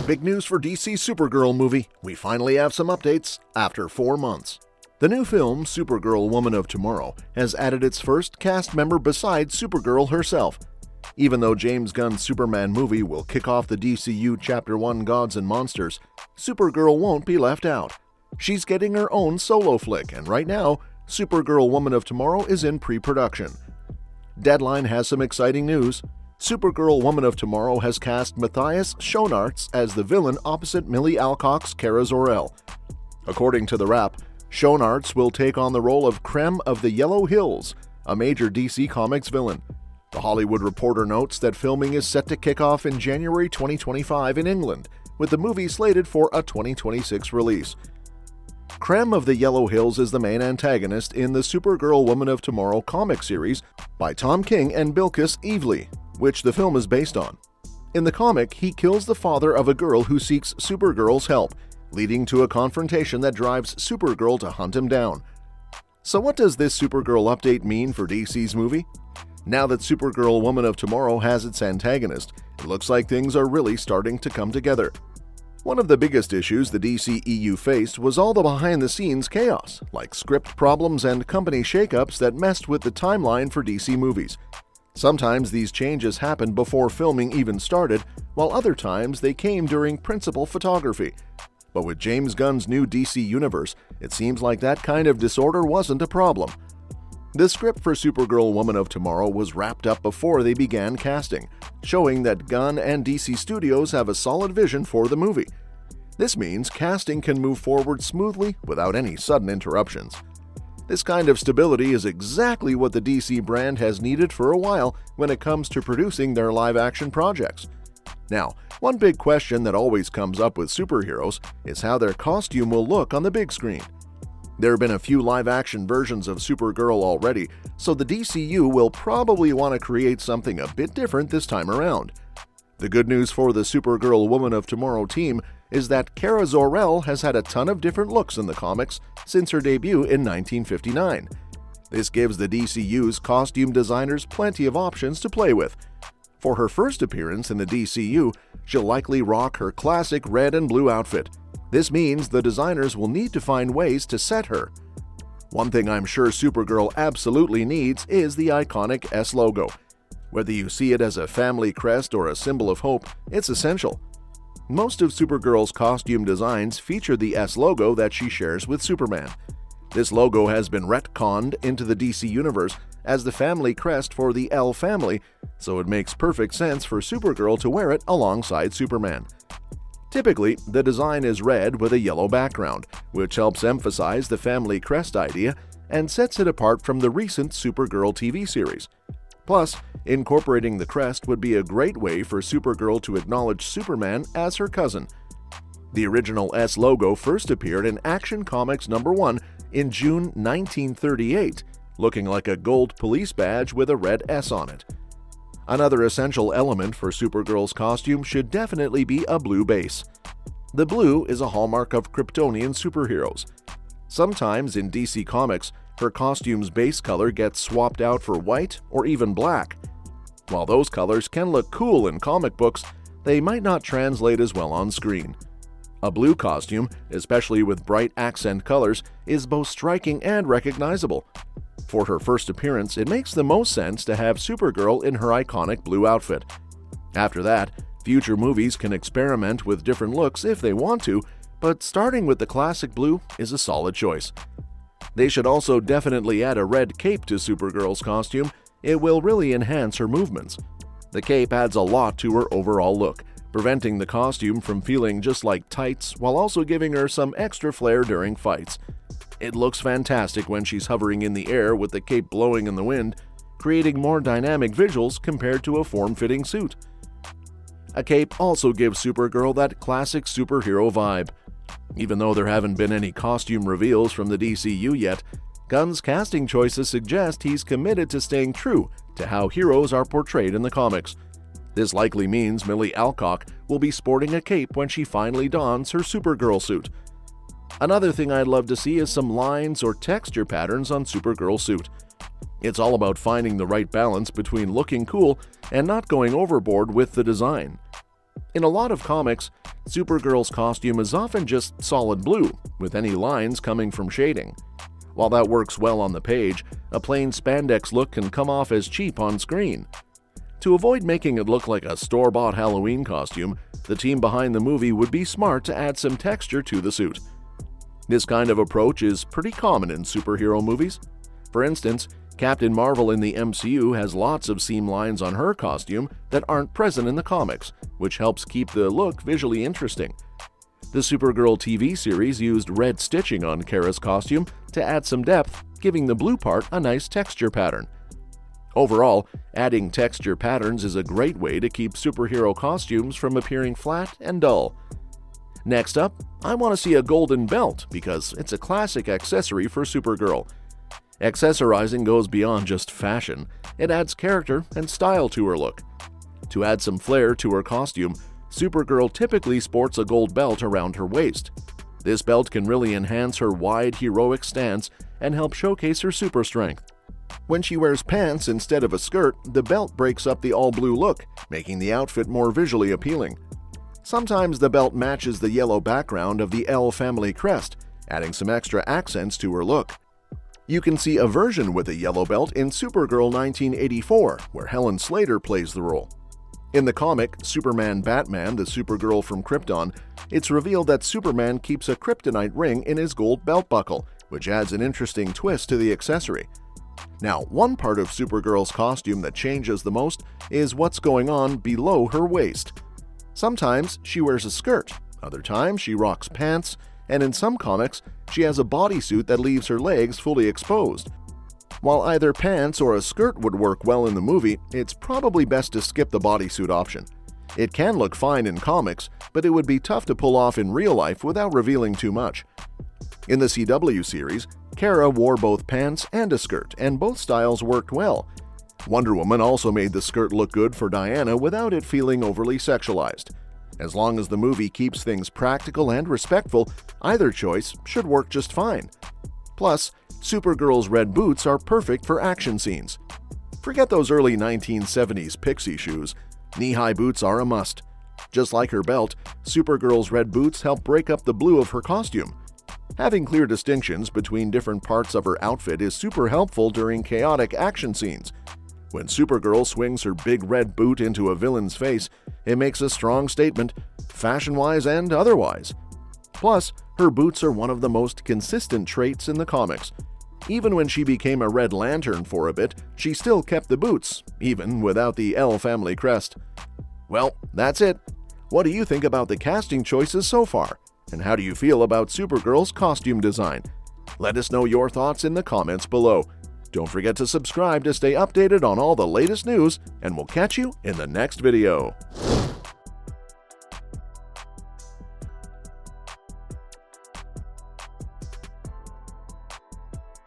Big news for DC Supergirl movie. We finally have some updates after 4 months. The new film, Supergirl Woman of Tomorrow, has added its first cast member besides Supergirl herself. Even though James Gunn's Superman movie will kick off the DCU Chapter 1 Gods and Monsters, Supergirl won't be left out. She's getting her own solo flick, and right now, Supergirl Woman of Tomorrow is in pre-production. Deadline has some exciting news. Supergirl Woman of Tomorrow has cast Matthias Schoenaerts as the villain opposite Millie Alcock's Kara Zor-El. According to the Wrap, Schoenaerts will take on the role of Krem of the Yellow Hills, a major DC Comics villain. The Hollywood Reporter notes that filming is set to kick off in January 2025 in England, with the movie slated for a 2026 release. Krem of the Yellow Hills is the main antagonist in the Supergirl Woman of Tomorrow comic series by Tom King and Bilquis Evely, which the film is based on. In the comic, he kills the father of a girl who seeks Supergirl's help, leading to a confrontation that drives Supergirl to hunt him down. So what does this Supergirl update mean for DC's movie? Now that Supergirl Woman of Tomorrow has its antagonist, it looks like things are really starting to come together. One of the biggest issues the DCEU faced was all the behind-the-scenes chaos, like script problems and company shakeups that messed with the timeline for DC movies. Sometimes these changes happened before filming even started, while other times they came during principal photography. But with James Gunn's new DC universe, it seems like that kind of disorder wasn't a problem. The script for Supergirl Woman of Tomorrow was wrapped up before they began casting, showing that Gunn and DC Studios have a solid vision for the movie. This means casting can move forward smoothly without any sudden interruptions. This kind of stability is exactly what the DC brand has needed for a while when it comes to producing their live-action projects. Now, one big question that always comes up with superheroes is how their costume will look on the big screen. There have been a few live-action versions of Supergirl already, so the DCU will probably want to create something a bit different this time around. The good news for the Supergirl Woman of Tomorrow team is that Kara Zor-El has had a ton of different looks in the comics since her debut in 1959. This gives the DCU's costume designers plenty of options to play with. For her first appearance in the DCU, she'll likely rock her classic red and blue outfit. This means the designers will need to find ways to set her. One thing I'm sure Supergirl absolutely needs is the iconic S logo. Whether you see it as a family crest or a symbol of hope, it's essential. Most of Supergirl's costume designs feature the S logo that she shares with Superman. This logo has been retconned into the DC universe as the family crest for the L family, so it makes perfect sense for Supergirl to wear it alongside Superman. Typically, the design is red with a yellow background, which helps emphasize the family crest idea and sets it apart from the recent Supergirl TV series. Plus, incorporating the crest would be a great way for Supergirl to acknowledge Superman as her cousin. The original S logo first appeared in Action Comics #1 in June 1938, looking like a gold police badge with a red S on it. Another essential element for Supergirl's costume should definitely be a blue base. The blue is a hallmark of Kryptonian superheroes. Sometimes in DC Comics, her costume's base color gets swapped out for white or even black. While those colors can look cool in comic books, they might not translate as well on screen. A blue costume, especially with bright accent colors, is both striking and recognizable. For her first appearance, it makes the most sense to have Supergirl in her iconic blue outfit. After that, future movies can experiment with different looks if they want to, but starting with the classic blue is a solid choice. They should also definitely add a red cape to Supergirl's costume. It will really enhance her movements. The cape adds a lot to her overall look, preventing the costume from feeling just like tights while also giving her some extra flair during fights. It looks fantastic when she's hovering in the air with the cape blowing in the wind, creating more dynamic visuals compared to a form-fitting suit. A cape also gives Supergirl that classic superhero vibe. Even though there haven't been any costume reveals from the DCU yet, Gunn's casting choices suggest he's committed to staying true to how heroes are portrayed in the comics. This likely means Millie Alcock will be sporting a cape when she finally dons her Supergirl suit. Another thing I'd love to see is some lines or texture patterns on Supergirl's suit. It's all about finding the right balance between looking cool and not going overboard with the design. In a lot of comics, Supergirl's costume is often just solid blue, with any lines coming from shading. While that works well on the page, a plain spandex look can come off as cheap on screen. To avoid making it look like a store-bought Halloween costume, the team behind the movie would be smart to add some texture to the suit. This kind of approach is pretty common in superhero movies. For instance, Captain Marvel in the MCU has lots of seam lines on her costume that aren't present in the comics, which helps keep the look visually interesting. The Supergirl TV series used red stitching on Kara's costume to add some depth, giving the blue part a nice texture pattern. Overall, adding texture patterns is a great way to keep superhero costumes from appearing flat and dull. Next up, I want to see a golden belt because it's a classic accessory for Supergirl. Accessorizing goes beyond just fashion, it adds character and style to her look. To add some flair to her costume, Supergirl typically sports a gold belt around her waist. This belt can really enhance her wide, heroic stance and help showcase her super strength. When she wears pants instead of a skirt, the belt breaks up the all-blue look, making the outfit more visually appealing. Sometimes the belt matches the yellow background of the L family crest, adding some extra accents to her look. You can see a version with a yellow belt in Supergirl 1984, where Helen Slater plays the role. In the comic Superman-Batman, the Supergirl from Krypton, it's revealed that Superman keeps a kryptonite ring in his gold belt buckle, which adds an interesting twist to the accessory. Now, one part of Supergirl's costume that changes the most is what's going on below her waist. Sometimes she wears a skirt, other times she rocks pants, and in some comics, she has a bodysuit that leaves her legs fully exposed. While either pants or a skirt would work well in the movie, it's probably best to skip the bodysuit option. It can look fine in comics, but it would be tough to pull off in real life without revealing too much. In the CW series, Kara wore both pants and a skirt, and both styles worked well. Wonder Woman also made the skirt look good for Diana without it feeling overly sexualized. As long as the movie keeps things practical and respectful, either choice should work just fine. Plus, Supergirl's red boots are perfect for action scenes. Forget those early 1970s pixie shoes. Knee-high boots are a must. Just like her belt, Supergirl's red boots help break up the blue of her costume. Having clear distinctions between different parts of her outfit is super helpful during chaotic action scenes. When Supergirl swings her big red boot into a villain's face, it makes a strong statement, fashion-wise and otherwise. Plus, her boots are one of the most consistent traits in the comics. Even when she became a Red Lantern for a bit, she still kept the boots, even without the L family crest. Well, that's it. What do you think about the casting choices so far? And how do you feel about Supergirl's costume design? Let us know your thoughts in the comments below. Don't forget to subscribe to stay updated on all the latest news, and we'll catch you in the next video.